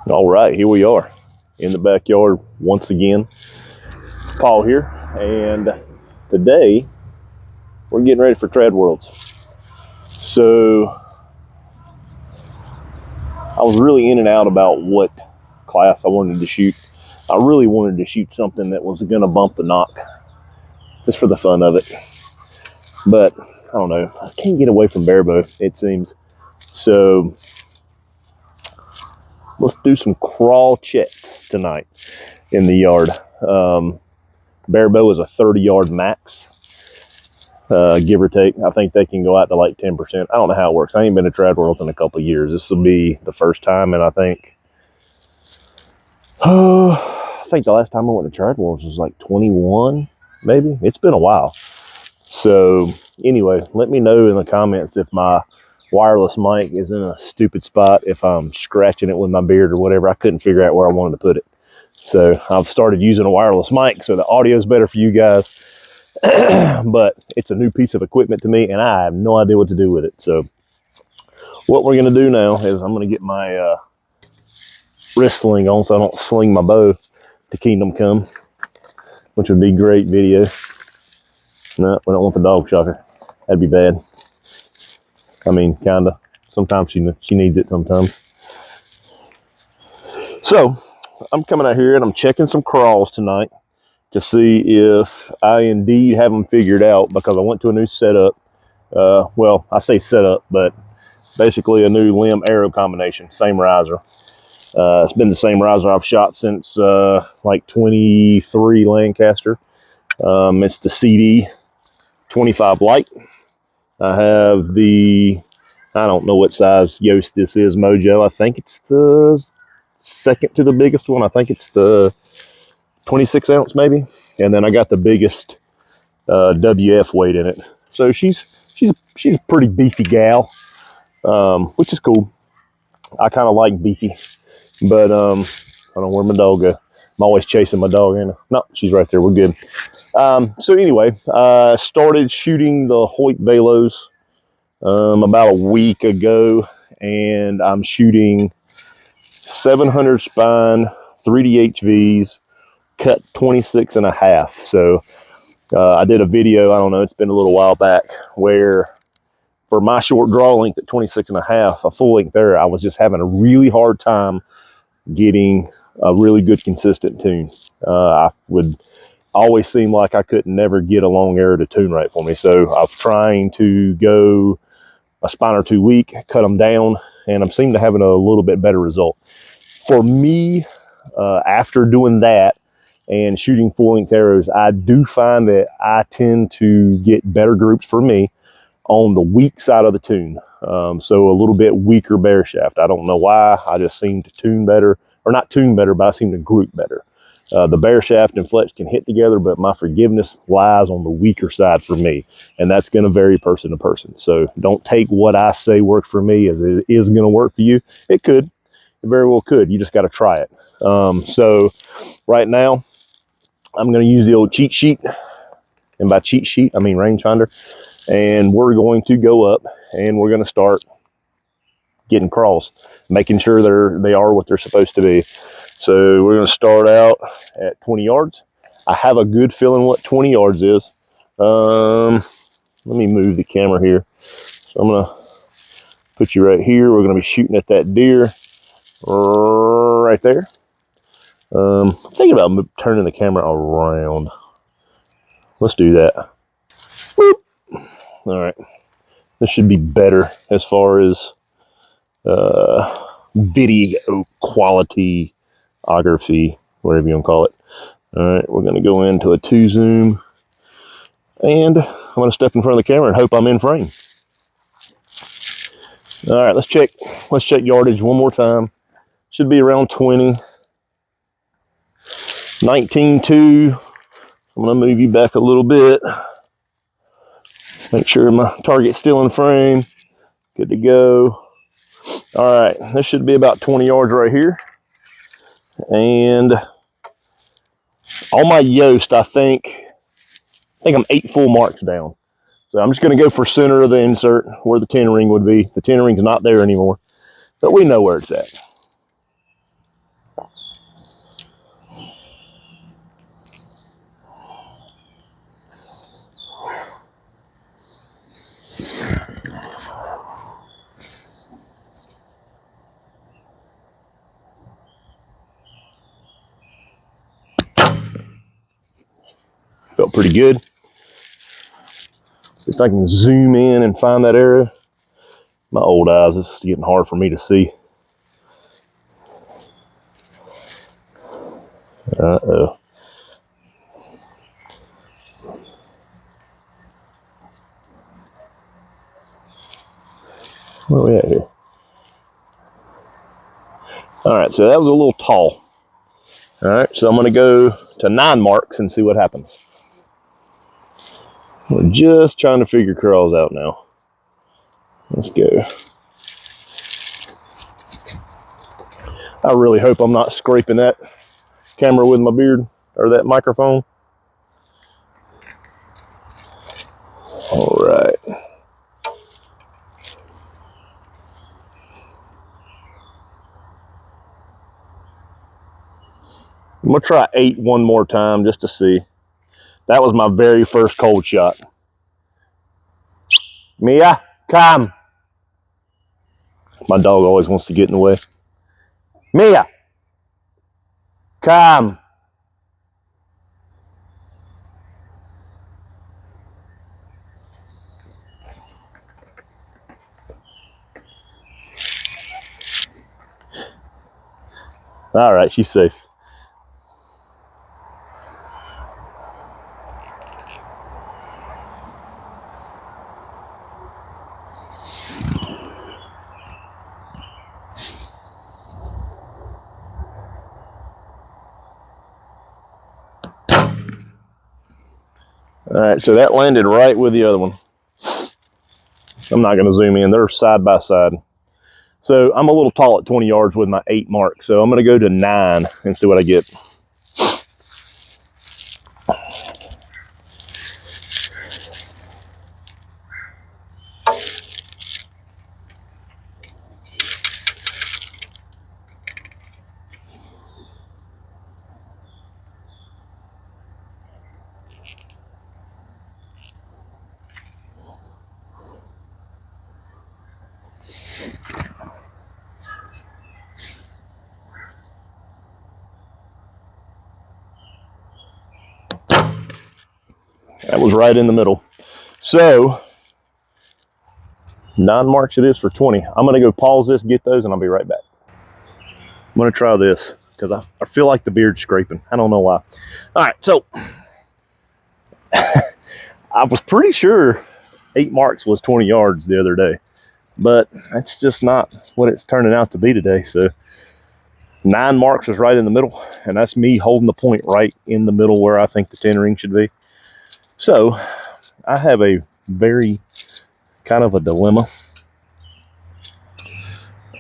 All right, here we are in the backyard once again. Paul here, and today we're getting ready for Trad Worlds. So I was really in and out about what class I wanted to shoot. I really wanted to shoot something that was going to bump the knock, just for the fun of it. But I don't know, I just can't get away from barebow, it seems. So let's do some crawl checks tonight in the yard. Barebow is a 30-yard max, give or take. I think they can go out to like 10%. I don't know how it works. I ain't been to Trad Worlds in a couple of years. This will be the first time, and I think the last time I went to Trad Worlds was like 21, maybe. It's been a while. So anyway, let me know in the comments if my wireless mic is in a stupid spot, if I'm scratching it with my beard or whatever. I couldn't figure out where I wanted to put it. So I've started using a wireless mic, so the audio is better for you guys. But it's a new piece of equipment to me, and I have no idea what to do with it. So what we're going to do now is I'm going to get my wrist sling on so I don't sling my bow to Kingdom Come, which would be great video. No, we don't want the dog shocker. That'd be bad. I mean, kind of. Sometimes she needs it sometimes. So I'm coming out here and I'm checking some crawls tonight to see if I indeed have them figured out, because I went to a new setup. Well, I say setup, but basically a new limb arrow combination, same riser. It's been the same riser I've shot since like 23 Lancaster. It's the C&D Wf25 Lite. I have the, I don't know what size Yost this is, Mojo. I think it's the second to the biggest one. I think it's the 26 ounce maybe. And then I got the biggest WF weight in it. So she's a pretty beefy gal, which is cool. I kind of like beefy, but I don't know where my dog go. I'm always chasing my dog. Ain't I? No, she's right there. We're good. So anyway, started shooting the Hoyt Velos about a week ago, and I'm shooting 700 spine 3D HVs, cut 26.5. So I did a video, I don't know, it's been a little while back, where for my short draw length at 26.5, a full length there, I was just having a really hard time getting a really good consistent tune. I would always seem like I could never get a long arrow to tune right for me. So I'm trying to go a spine or two week, cut them down, and I'm seeming to having a little bit better result. For me, after doing that and shooting full length arrows, I do find that I tend to get better groups for me on the weak side of the tune. So a little bit weaker bear shaft. I don't know why. I just seem to tune better, or not tune better, but I seem to group better. The bear shaft and fletch can hit together, but my forgiveness lies on the weaker side for me. And that's going to vary person to person. So don't take what I say worked for me as it is going to work for you. It could. It very well could. You just got to try it. So right now, I'm going to use the old cheat sheet. And by cheat sheet, I mean rangefinder. And we're going to go up and we're going to start getting crawls, making sure they are what they're supposed to be. So we're going to start out at 20 yards. I have a good feeling what 20 yards is. Let me move the camera here. So I'm going to put you right here. We're going to be shooting at that deer right there. I'm thinking about turning the camera around. Let's do that. Boop. All right. This should be better as far as video quality, ography, whatever you want to call it. All right, we're going to go into a 2 zoom, and I'm going to step in front of the camera and hope I'm in frame. All right, let's check yardage one more time. Should be around 20. 19.2. I'm going to move you back a little bit. Make sure my target's still in frame. Good to go. All right, this should be about 20 yards right here. And on my Yost, I think I'm 8 full marks down. So I'm just going to go for center of the insert where the 10 ring would be. The 10 ring's not there anymore, but we know where it's at. pretty good. See if I can zoom in and find that arrow. My old eyes, this is getting hard for me to see. Uh-oh. Where are we at here? All right, so that was a little tall. All right, so I'm gonna go to 9 marks and see what happens. We're just trying to figure curls out now. Let's go. I really hope I'm not scraping that camera with my beard or that microphone. All right. I'm gonna try 8 one more time just to see. That was my very first cold shot. Mia, come. My dog always wants to get in the way. Mia, come. All right, she's safe. All right, so that landed right with the other one. I'm not gonna zoom in, they're side by side. So I'm a little tall at 20 yards with my 8 mark. So I'm gonna go to 9 and see what I get. That was right in the middle. So 9 marks it is for 20. I'm gonna go pause this, get those, and I'll be right back. I'm gonna try this because I feel like the beard's scraping. I don't know why. All right, so I was pretty sure 8 marks was 20 yards the other day, but that's just not what it's turning out to be today. So 9 marks was right in the middle, and that's me holding the point right in the middle where I think the 10 ring should be. So I have a very kind of a dilemma.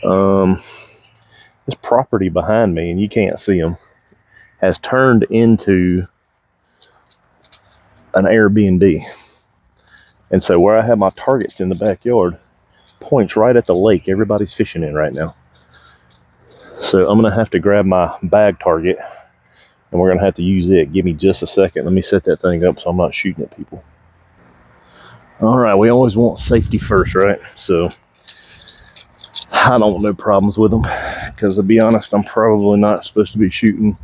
This property behind me, and you can't see them, has turned into an Airbnb. And so where I have my targets in the backyard points right at the lake everybody's fishing in right now. So I'm gonna have to grab my bag target and we're gonna have to use it. Give me just a second. Let me set that thing up so I'm not shooting at people. All right, we always want safety first, right? So I don't want no problems with them because to be honest, I'm probably not supposed to be shooting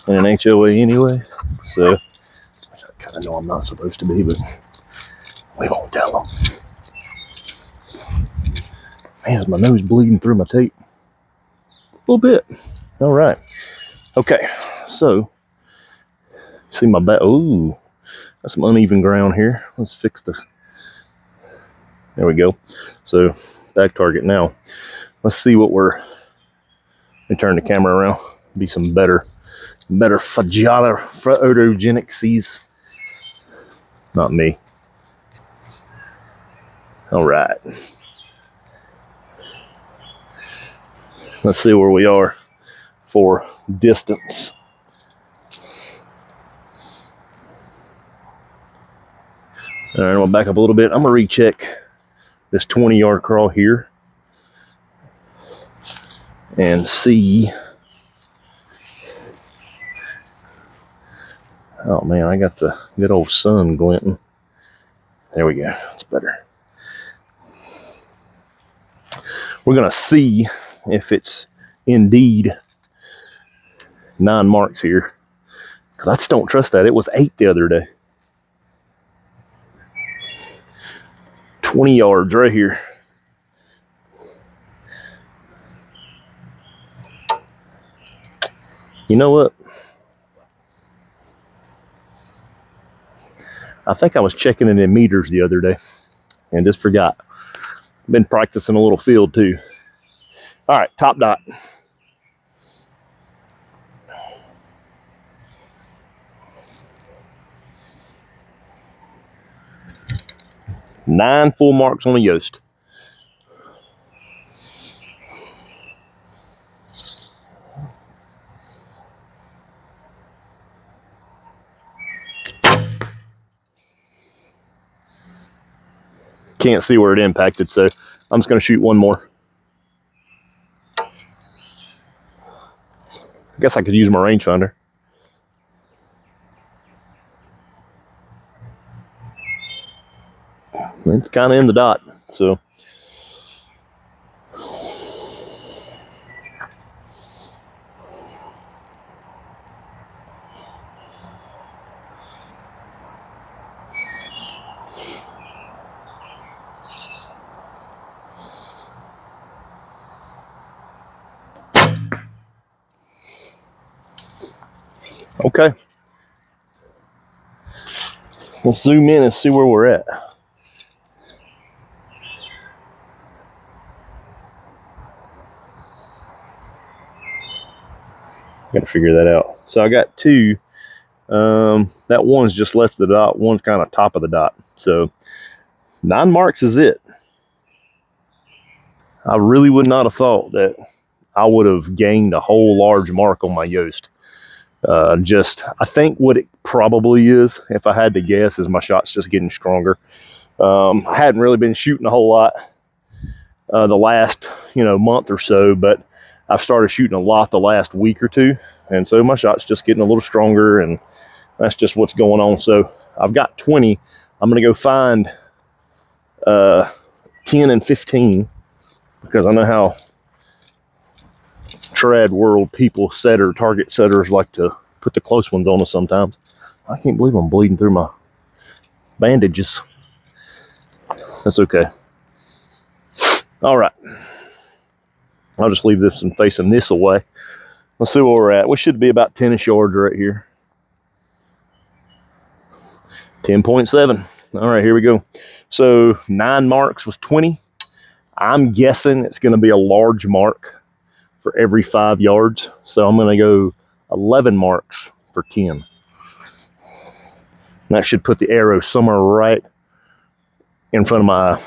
in an HOA anyway. So I kind of know I'm not supposed to be, but we won't tell them. Man, is my nose bleeding through my tape? A little bit. All right. Okay, so see my back. Ooh, that's some uneven ground here. Let's fix the. There we go. So back target now. Let's see what we're. Let me turn the camera around. Be some better photogenic seas. Not me. All right. Let's see where we are for distance. All right, we'll back up a little bit. I'm gonna recheck this 20-yard crawl here and see. Oh man, I got the good old sun glinting. There we go, it's better. We're gonna see if it's indeed 9 marks here, because I just don't trust that. It was 8 the other day. 20 yards right here. You know what? I think I was checking it in meters the other day and just forgot. Been practicing a little field too. All right, top dot. Nine full marks on a Yost. Can't see where it impacted, so I'm just going to shoot one more. I guess I could use my rangefinder. It's kind of in the dot, so. Okay. Let's zoom in and see where we're at. Got to figure that out. So I got two. That one's just left of the dot. One's kind of top of the dot. So 9 marks is it. I really would not have thought that I would have gained a whole large mark on my Yost. I think what it probably is, if I had to guess, is my shot's just getting stronger. I hadn't really been shooting a whole lot the last, month or so, but I've started shooting a lot the last week or two, and so my shot's just getting a little stronger, and that's just what's going on. So I've got 20. I'm going to go find 10 and 15 because I know how trad world people target setters like to put the close ones on us sometimes. I can't believe I'm bleeding through my bandages. That's okay. All right. I'll just leave this one facing this away. Let's see where we're at. We should be about 10-ish yards right here. 10.7. All right, here we go. So 9 marks was 20. I'm guessing it's going to be a large mark for every 5 yards. So I'm going to go 11 marks for 10. And that should put the arrow somewhere right in front of my eye.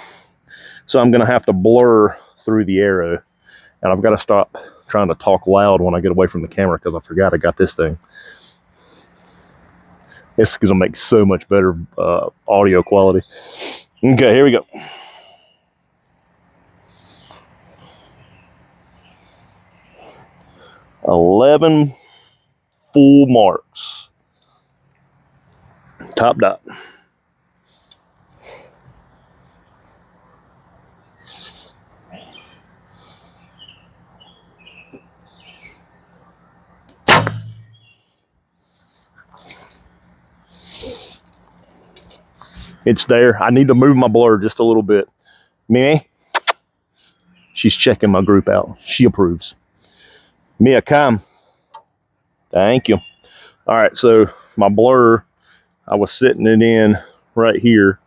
So I'm going to have to blur through the arrow. And I've got to stop trying to talk loud when I get away from the camera because I forgot I got this thing. This is going to make so much better audio quality. Okay, here we go. $11 full marks. Top dot. It's there. I need to move my blur just a little bit. Mimi, she's checking my group out. She approves. Mia, come. Thank you. All right, so my blur, I was sitting it in right here.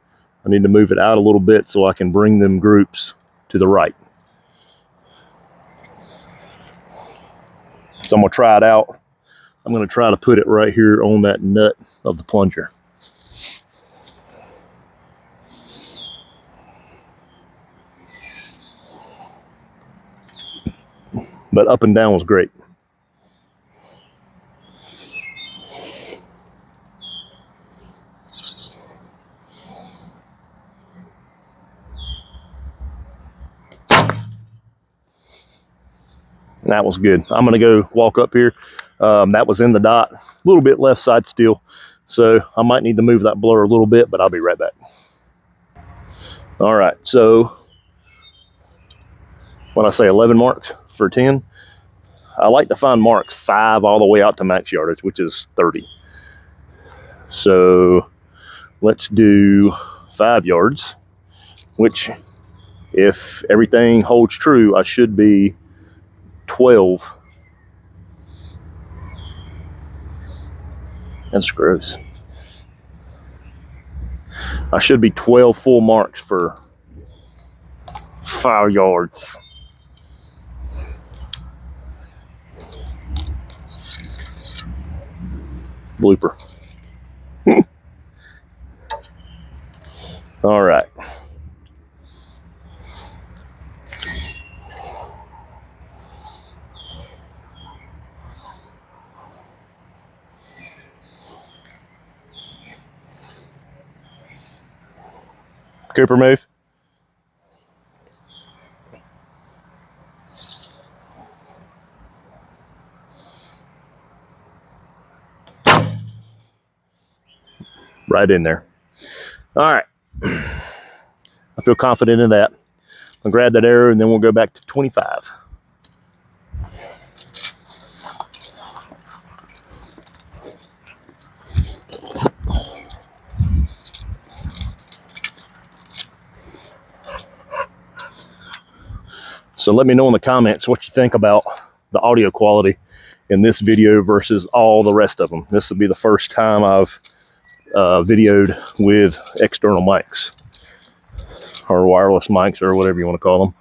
I need to move it out a little bit so I can bring them groups to the right. So I'm gonna try it out. I'm gonna try to put it right here on that nut of the plunger. But up and down was great. That was good. I'm going to go walk up here. That was in the dot, a little bit left side still. So I might need to move that blur a little bit, but I'll be right back. All right, so when I say 11 marks for 10, I like to find marks 5 all the way out to max yardage, which is 30. So let's do 5 yards. which if everything holds true, I should be 12. That's gross. I should be 12 full marks for 5 yards. Blooper. All right. Cooper, move. Right in there. All right. I feel confident in that. I'll grab that arrow and then we'll go back to 25. So let me know in the comments what you think about the audio quality in this video versus all the rest of them. This will be the first time I've videoed with external mics or wireless mics or whatever you want to call them.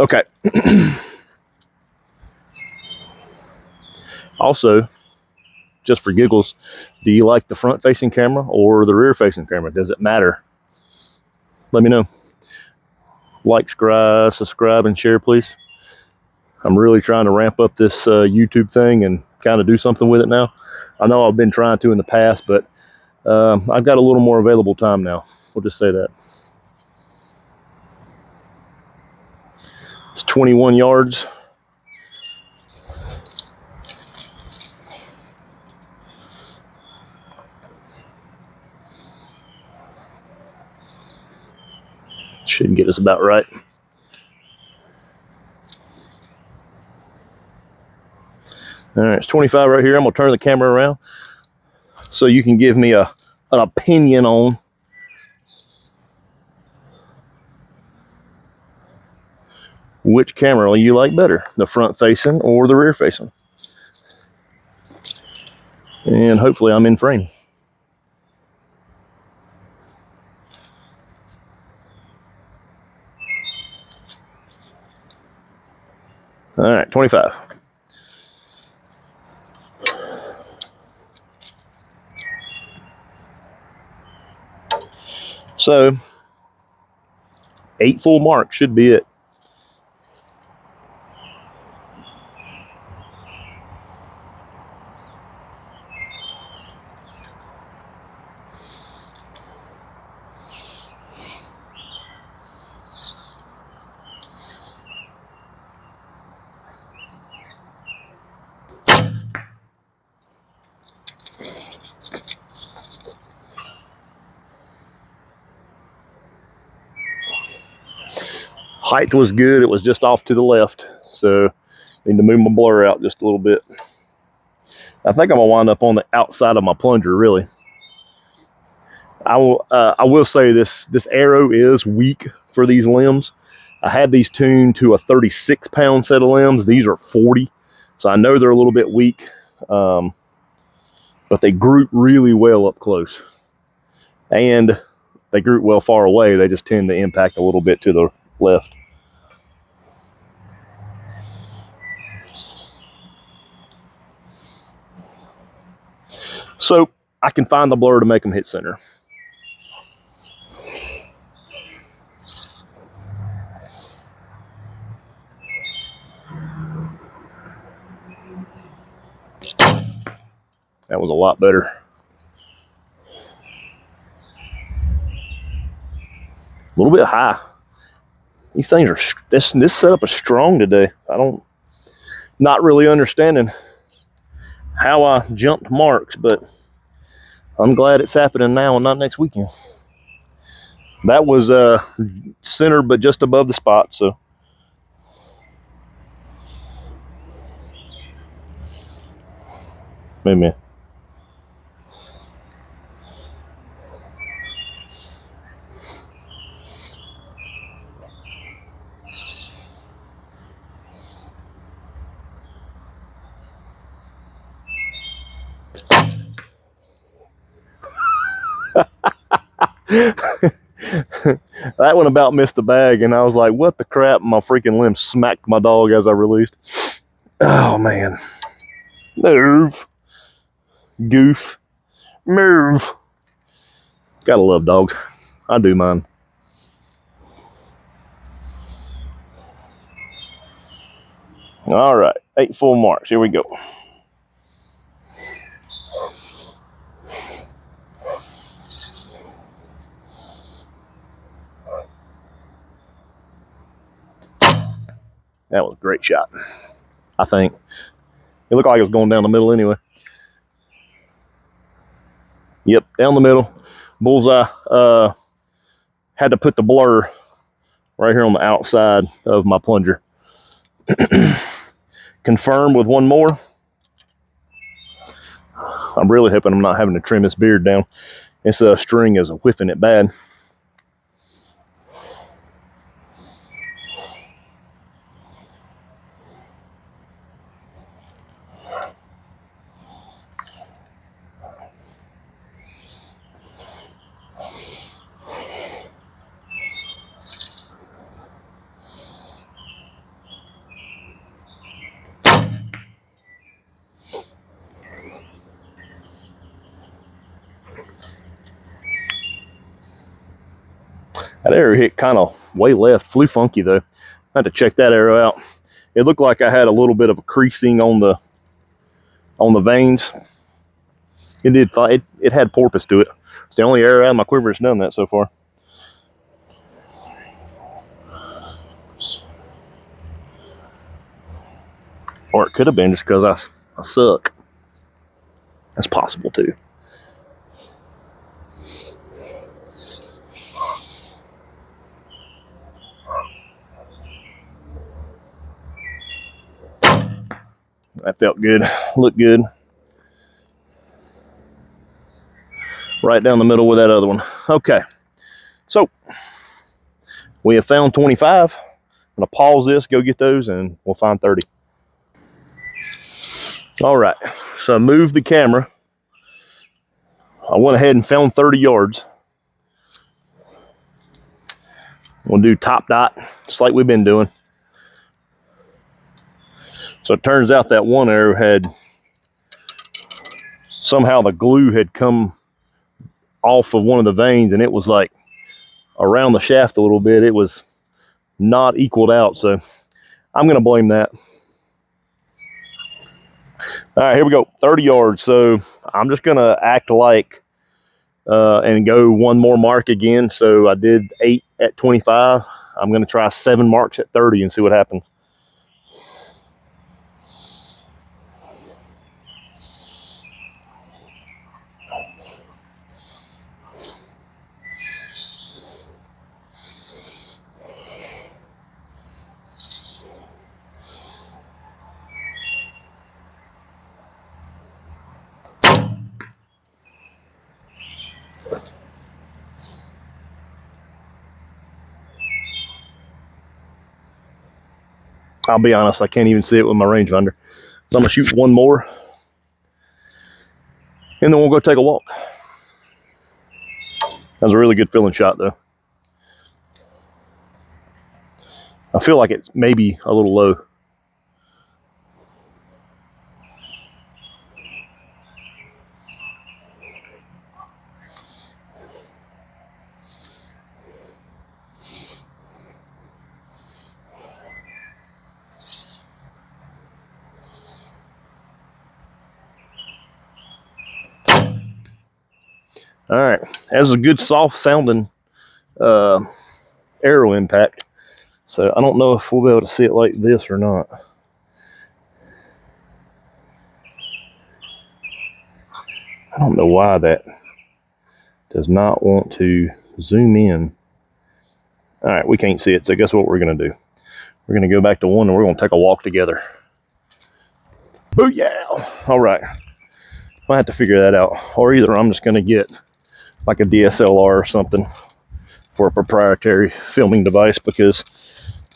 Okay. Also, just for giggles, do you like the front facing camera or the rear facing camera? Does it matter? Let me know. Like, subscribe, and share, please. I'm really trying to ramp up this YouTube thing and kind of do something with it now. I know I've been trying to in the past, but I've got a little more available time now. We'll just say that. It's 21 yards. Should get us about right. All right, it's 25 right here. I'm gonna turn the camera around so you can give me an opinion on which camera you like better, the front facing or the rear facing. And hopefully I'm in frame. All right, 25. So 8 full marks should be it. Height was good. It was just off to the left, so need to move my blur out just a little bit. I think I'm gonna wind up on the outside of my plunger, really. I will say this arrow is weak for these limbs. I had these tuned to a 36-pound set of limbs. These are 40, so I know they're a little bit weak, but they group really well up close, and they group well far away. They just tend to impact a little bit to the left. So I can find the blur to make them hit center. That was a lot better. A little bit high. These things are, this setup is strong today. Not really understanding how I jumped marks, but I'm glad it's happening now and not next weekend. That was center, but just above the spot, so. Wait a minute. That one about missed the bag, and I was like, what the crap? My freaking limb smacked my dog as I released. Oh man. Move. Goof. Move. Gotta love dogs. I do mine. All right, 8 full marks. Here we go. That was a great shot, I think. It looked like it was going down the middle anyway. Yep, down the middle. Bullseye. Had to put the blur right here on the outside of my plunger. Confirm with one more. I'm really hoping I'm not having to trim this beard down. This string is whiffing it bad. That arrow hit kind of way left, flew funky though. I had to check that arrow out. It looked like I had a little bit of a creasing on the veins. It did. It had porpoise to it. It's the only arrow out of my quiver that's done that so far. Or it could have been just because I suck. That's possible too. That felt good, looked good. Right down the middle with that other one. Okay, so we have found 25. I'm gonna pause this, go get those, and we'll find 30. All right, so I moved the camera. I went ahead and found 30 yards. We'll do top dot, just like we've been doing. So it turns out that one arrow had, somehow the glue had come off of one of the veins, and it was like around the shaft a little bit. It was not equaled out, so I'm gonna blame that. All right, here we go, 30 yards. So I'm just gonna act like and go one more mark again. So I did 8 at 25. I'm gonna try 7 marks at 30 and see what happens. I'll be honest, I can't even see it with my rangefinder. So I'm gonna shoot one more, and then we'll go take a walk. That was a really good feeling shot though. I feel like it's maybe a little low. All right, that was a good soft sounding arrow impact. So I don't know if we'll be able to see it like this or not. I don't know why that does not want to zoom in. All right, we can't see it, so guess what we're gonna do? We're gonna go back to one and we're gonna take a walk together. Booyah! All right, I have to figure that out. Or either I'm just gonna get like a DSLR or something for a proprietary filming device, because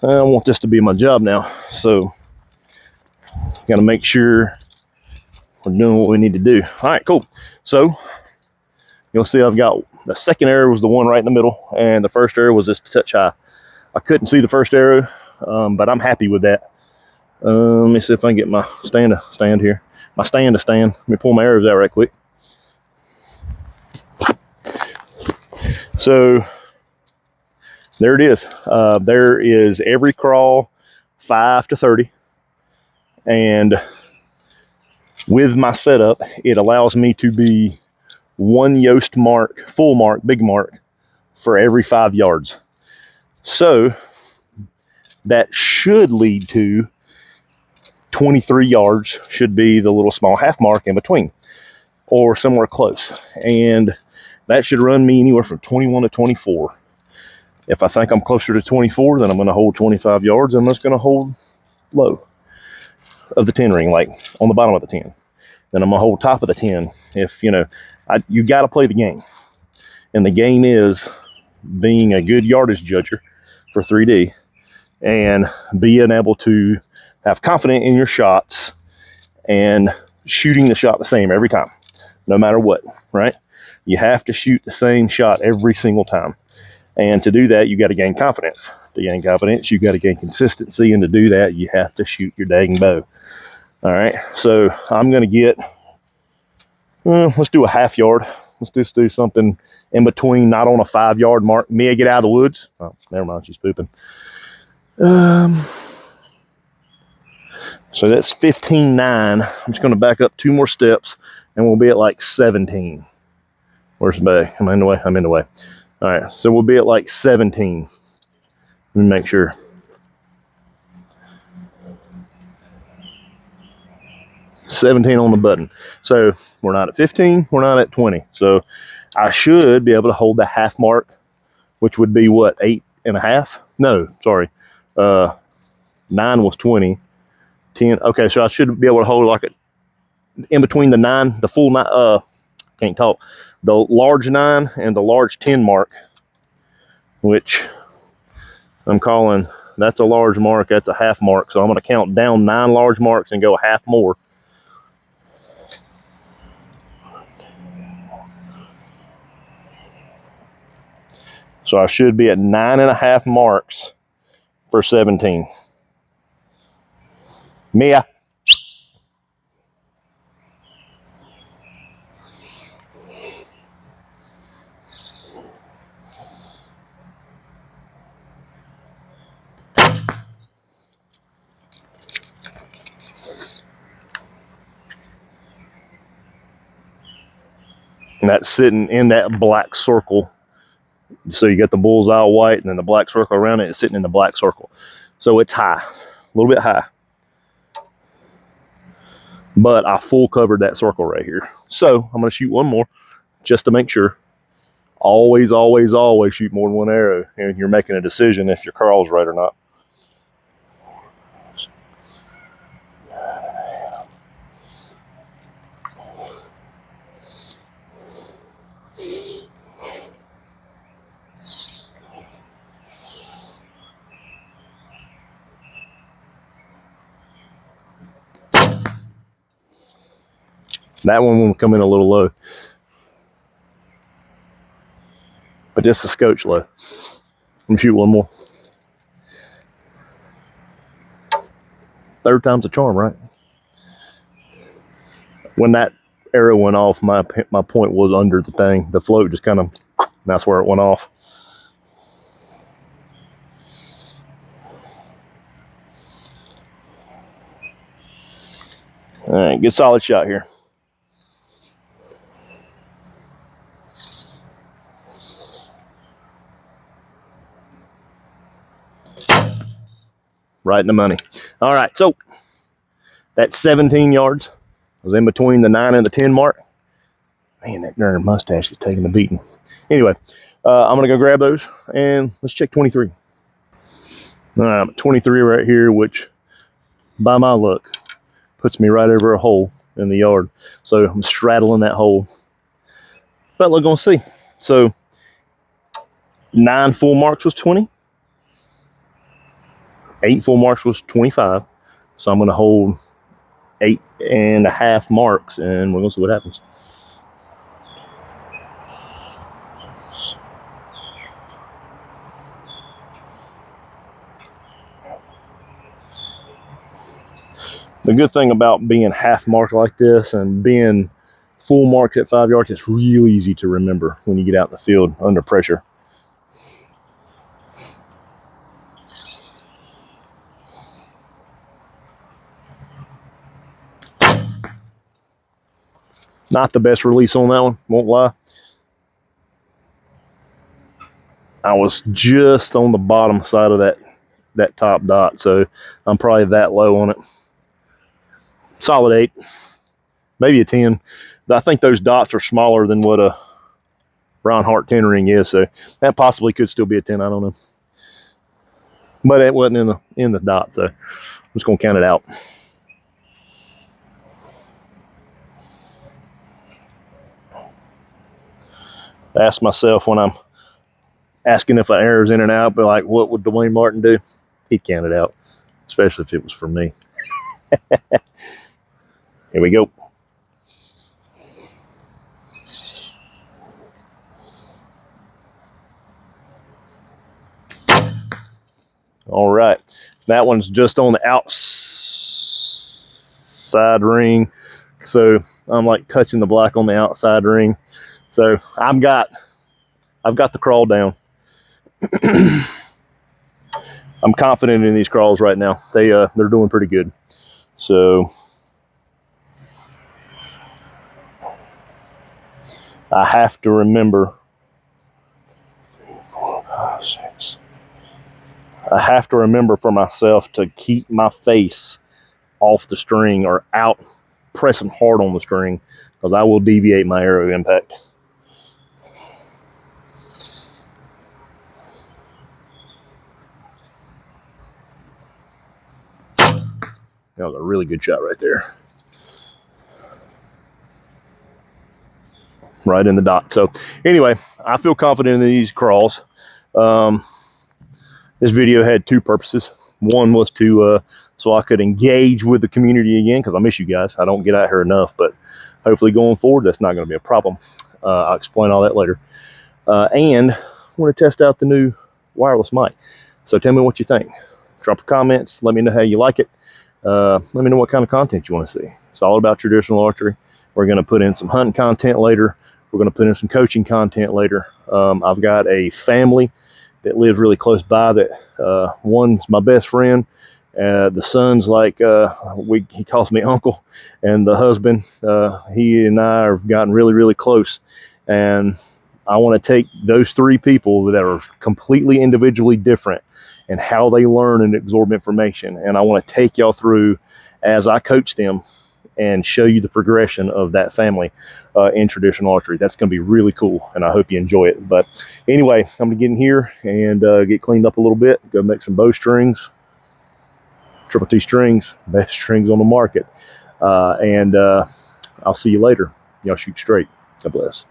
I want this to be my job now. So gotta make sure we're doing what we need to do. All right, cool. So you'll see I've got the second arrow was the one right in the middle, and the first arrow was just a touch high. I couldn't see the first arrow, but I'm happy with that. Let me see if I can get my stand to stand here. My stand to stand. Let me pull my arrows out right quick. So there it is. There is every crawl 5 to 30. And with my setup, it allows me to be one Yost mark, full mark, big mark for every 5 yards. So that should lead to 23 yards should be the little small half mark in between or somewhere close. And that should run me anywhere from 21 to 24. If I think I'm closer to 24, then I'm going to hold 25 yards. And I'm just going to hold low of the 10 ring, like on the bottom of the 10. Then I'm going to hold top of the 10. If, you know, you got to play the game. And the game is being a good yardage judger for 3D and being able to have confidence in your shots and shooting the shot the same every time, no matter what, right? You have to shoot the same shot every single time. And to do that, you got to gain confidence. To gain confidence, you got to gain consistency. And to do that, you have to shoot your dang bow. All right, so I'm going to get, let's do a half yard. Let's just do something in between, not on a 5 yard mark. Mia, get out of the woods. Oh, never mind, she's pooping. So that's 15.9. I'm just going to back up 2 more steps, and we'll be at like 17. Where's the bay? Am I in the way? I'm in the way. All right, so we'll be at like 17. Let me make sure. $17 on the button. So we're not at 15, we're not at 20. So I should be able to hold the half mark, which would be what, 8.5? No, sorry. 9 was 20. 10. Okay, so I should be able to hold like in between the 9, the full 9, can't talk, the large 9 and the large 10 mark, which I'm calling, that's a large mark, that's a half mark. So I'm going to count down 9 large marks and go a half more. So I should be at 9.5 marks for 17. Mia. And that's sitting in that black circle. So you got the bullseye white and then the black circle around it. It's sitting in the black circle. So it's high, a little bit high. But I full covered that circle right here. So I'm going to shoot one more just to make sure. Always, always, always shoot more than one arrow. And you're making a decision if your crawl's right or not. That one will come in a little low, but just a scotch low. I'm gonna shoot one more. 3rd time's a charm, right? When that arrow went off, my point was under the thing. The float just kind of, that's where it went off. All right, good solid shot here. Right in the money. All right, so that's 17 yards. I was in between the 9 and the 10 mark. Man, that darn mustache is taking the beating. Anyway, I'm gonna go grab those and let's check 23. All right, 23 right here, which by my luck puts me right over a hole in the yard. So I'm straddling that hole. But we're gonna see. So 9 full marks was 20. 8 full marks was 25. So I'm gonna hold 8.5 marks, and we're gonna see what happens. The good thing about being half marked like this and being full marks at 5 yards, it's real easy to remember when you get out in the field under pressure. Not the best release on that one, won't lie. I was just on the bottom side of that top dot, so I'm probably that low on it. Solid 8, maybe a 10. I think those dots are smaller than what a Brown Hart 10 ring is, so that possibly could still be a 10. I don't know, but it wasn't in the dot, so I'm just gonna count it out. I ask myself when I'm asking if an error's in and out, but like, what would Dwayne Martin do? He'd count it out, especially if it was for me. Here we go. All right, that one's just on the outside ring, so I'm like touching the black on the outside ring. So I've got the crawl down. I'm confident in these crawls right now. They're doing pretty good. So I have to remember. 4, 5, 6. I have to remember for myself to keep my face off the string or out pressing hard on the string, because I will deviate my arrow impact. That was a really good shot right there. Right in the dot. So anyway, I feel confident in these crawls. This video had 2 purposes. One was to so I could engage with the community again, because I miss you guys. I don't get out here enough, but hopefully going forward, that's not going to be a problem. I'll explain all that later. And I want to test out the new wireless mic. So tell me what you think. Drop a comments. Let me know how you like it. Let me know what kind of content you want to see. It's all about traditional archery. We're going to put in some hunting content later. We're going to put in some coaching content later. I've got a family that lives really close by that one's my best friend. The son's like, he calls me uncle, and the husband, he and I have gotten really, really close. And I want to take those 3 people that are completely individually different and how they learn and absorb information. And I want to take y'all through as I coach them and show you the progression of that family in traditional archery. That's going to be really cool, and I hope you enjoy it. But anyway, I'm going to get in here and get cleaned up a little bit, go make some bowstrings, triple T strings, best strings on the market. And I'll see you later. Y'all shoot straight. God bless.